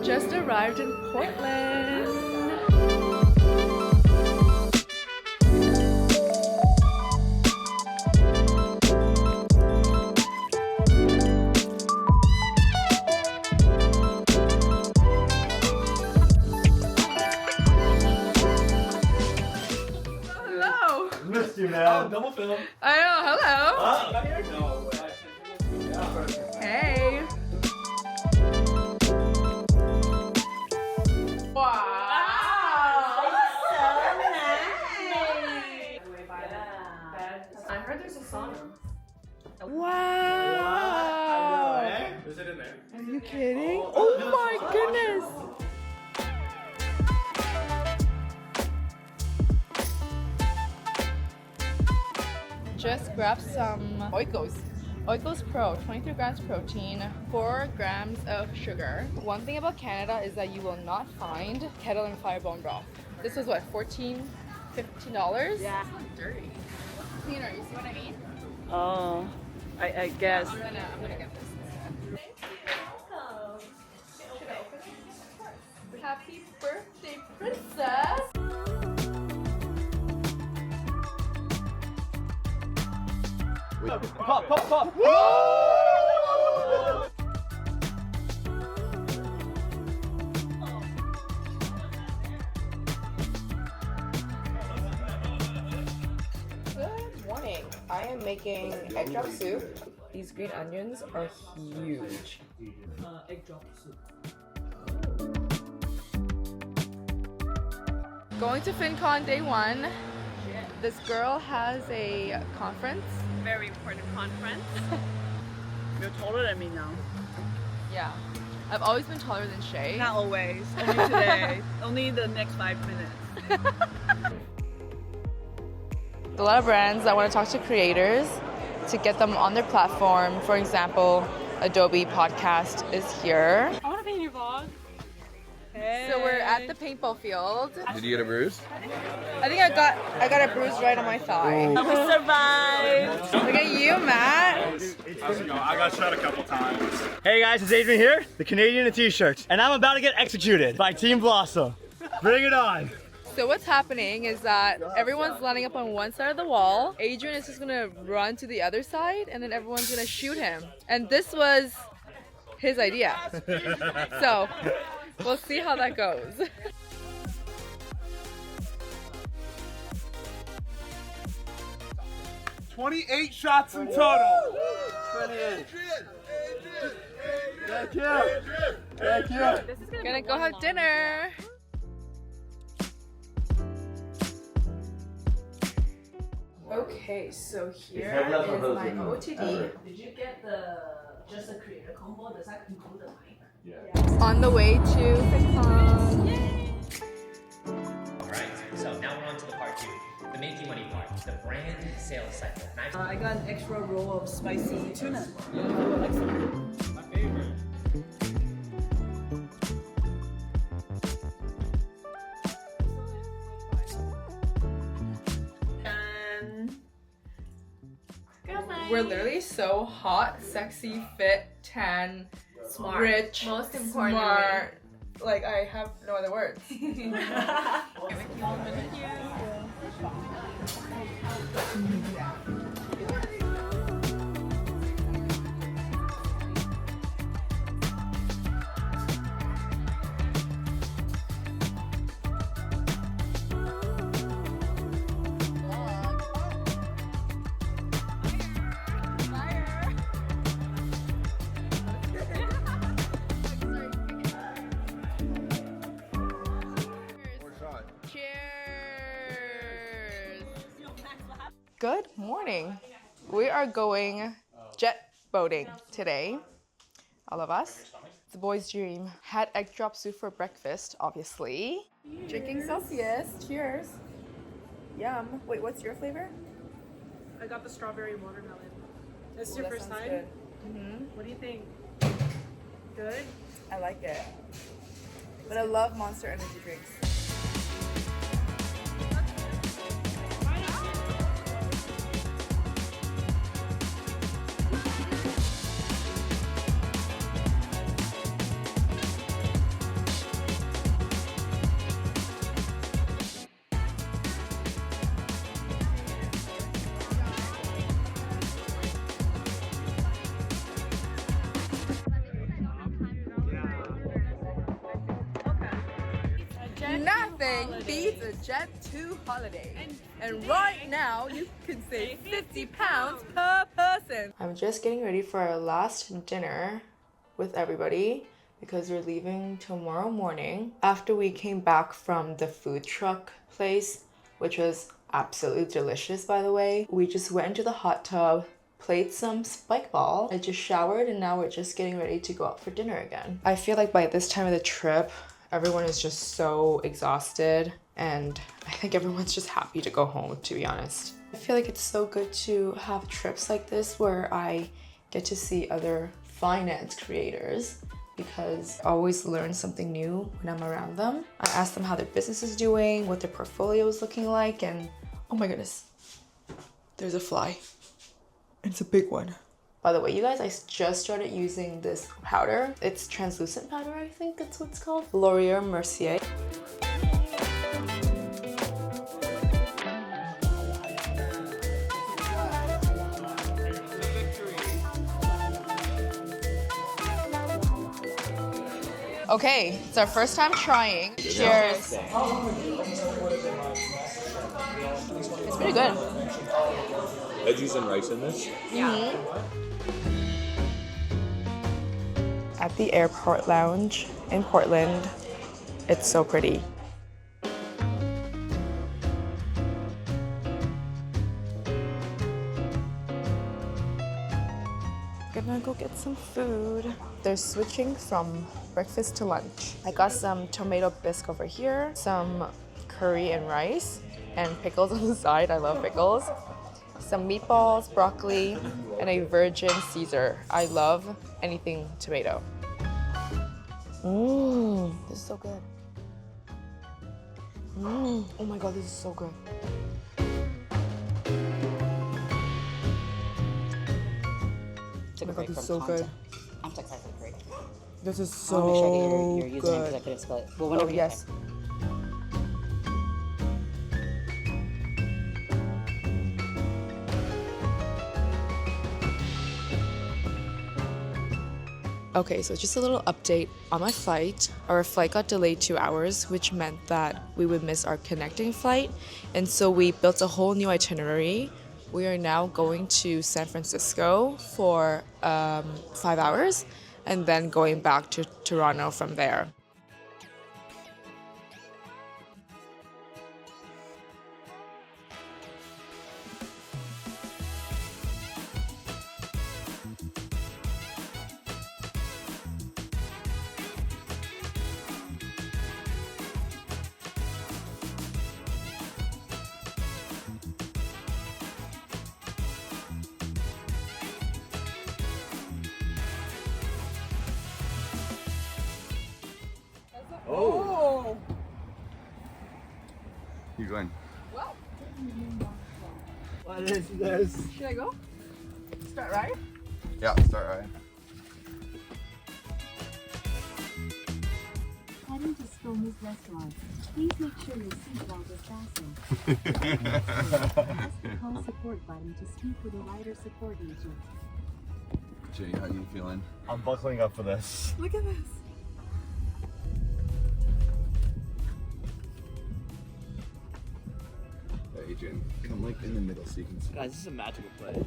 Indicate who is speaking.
Speaker 1: Just arrived in Portland. Hello.
Speaker 2: Missed you, man.
Speaker 3: Double film.
Speaker 1: I know. Hello.
Speaker 3: No way.
Speaker 1: Hey. Wow.
Speaker 4: So nice.
Speaker 5: I heard there's a sauna.
Speaker 1: Wow.
Speaker 3: Is it in there?
Speaker 1: Are you kidding? Oh my goodness. Just grab some Oikos. Oikos Pro, 23 grams protein, 4 grams of sugar. One thing about Canada is that you will not find kettle and fire bone broth. This was what, $14, $15?
Speaker 4: Yeah.
Speaker 1: Dirty. Cleaner, you see what I mean?
Speaker 4: Oh, I guess.
Speaker 1: I'm gonna get this instead. Happy birthday, princess!
Speaker 2: Pop, pop, pop.
Speaker 1: Good morning. I am making egg drop soup. These green onions are huge.
Speaker 4: Egg drop soup.
Speaker 1: Going to FinCon day 1. This girl has a conference.
Speaker 4: Very important conference. You're taller than me now.
Speaker 1: Yeah. I've always been taller than Shay.
Speaker 4: Not always. Only today. Only the next 5 minutes.
Speaker 1: A lot of brands that want to talk to creators to get them on their platform. For example, Adobe Podcast is here.
Speaker 4: I want to be in your vlog. Hey.
Speaker 1: So we're at the paintball field.
Speaker 3: Did you get a bruise?
Speaker 1: I think I got a bruise right on my thigh.
Speaker 4: We survived.
Speaker 1: Look at you, Matt.
Speaker 2: I got shot a couple times. Hey guys, it's Adrian here, the Canadian in t-shirts, and I'm about to get executed by Team Blossom. Bring it on.
Speaker 1: So what's happening is that everyone's lining up on one side of the wall. Adrian is just gonna run to the other side, and then everyone's gonna shoot him. And this was his idea. So we'll see how that goes.
Speaker 2: 28 shots in total. 28. Thank you. Thank you.
Speaker 1: Gonna go have dinner. Okay, so here is my OTD.
Speaker 5: Did you get just the creator combo? Does that include the mic?
Speaker 1: On the way to FinCon.
Speaker 6: Alright, so now we're on to the part 2, the making money part, the brand sales cycle.
Speaker 4: I got an extra roll of spicy tuna.
Speaker 6: My favorite.
Speaker 1: We're literally so hot, sexy, fit, tan,
Speaker 5: Smart.
Speaker 1: rich,
Speaker 5: Most importantly.
Speaker 1: smart. Like, I have no other words. Good morning. We are going jet boating today. All of us. It's a boy's dream. Had egg drop soup for breakfast, obviously. Drinking Celsius. Cheers. Yum. Wait, what's your flavor?
Speaker 7: I got the strawberry watermelon. This is
Speaker 1: Ooh,
Speaker 7: your
Speaker 1: that
Speaker 7: first
Speaker 1: sounds
Speaker 7: time?
Speaker 1: good. Mm-hmm.
Speaker 7: What do you think? Good?
Speaker 1: I like it. But I love Monster energy drinks. Nothing beats a Jet 2 holiday. And right now, you can save 50 pounds per person. I'm just getting ready for our last dinner with everybody because we're leaving tomorrow morning. After we came back from the food truck place, which was absolutely delicious, by the way, we just went into the hot tub, played some spike ball. I just showered and now we're just getting ready to go out for dinner again. I feel like by this time of the trip, everyone is just so exhausted and I think everyone's just happy to go home, to be honest. I feel like it's so good to have trips like this where I get to see other finance creators because I always learn something new when I'm around them. I ask them how their business is doing, what their portfolio is looking like, and oh my goodness, there's a fly. It's a big one. By the way, you guys, I just started using this powder. It's translucent powder, I think that's what it's called. Laurier Mercier. Okay, it's our first time trying. Cheers. It's pretty good.
Speaker 3: Veggies and rice in this?
Speaker 1: Yeah. At the airport lounge in Portland. It's so pretty. Gonna go get some food. They're switching from breakfast to lunch. I got some tomato bisque over here, some curry and rice, and pickles on the side. I love pickles. Some meatballs, broccoli, and a virgin Caesar. I love anything tomato. This is so good. Oh my god, this is so good.
Speaker 8: Took a
Speaker 1: Oh my God,
Speaker 8: break
Speaker 1: this is
Speaker 8: from
Speaker 1: so
Speaker 8: content.
Speaker 1: good.
Speaker 8: I'm so excited for the break.
Speaker 1: This is
Speaker 8: I want to make sure I get
Speaker 1: so
Speaker 8: your username because I
Speaker 1: good.
Speaker 8: couldn't spell it. Well,
Speaker 1: Oh
Speaker 8: whenever you
Speaker 1: yes.
Speaker 8: can.
Speaker 1: Okay, so just a little update on my flight. Our flight got delayed 2 hours, which meant that we would miss our connecting flight. And so we built a whole new itinerary. We are now going to San Francisco for 5 hours and then going back to Toronto from there.
Speaker 3: Oh! You going?
Speaker 2: What is this?
Speaker 1: Should I go? Start right?
Speaker 3: Yeah, start right.
Speaker 9: Heading to Scoma's restaurant. Please make sure your seatbelt is fastened. Press the call support button to speak with a rider support agent.
Speaker 3: Jay, how you feeling?
Speaker 2: I'm buckling up for this.
Speaker 1: Look at this.
Speaker 3: Adrian, come like in the middle so you can see.
Speaker 6: Guys, this is a magical play.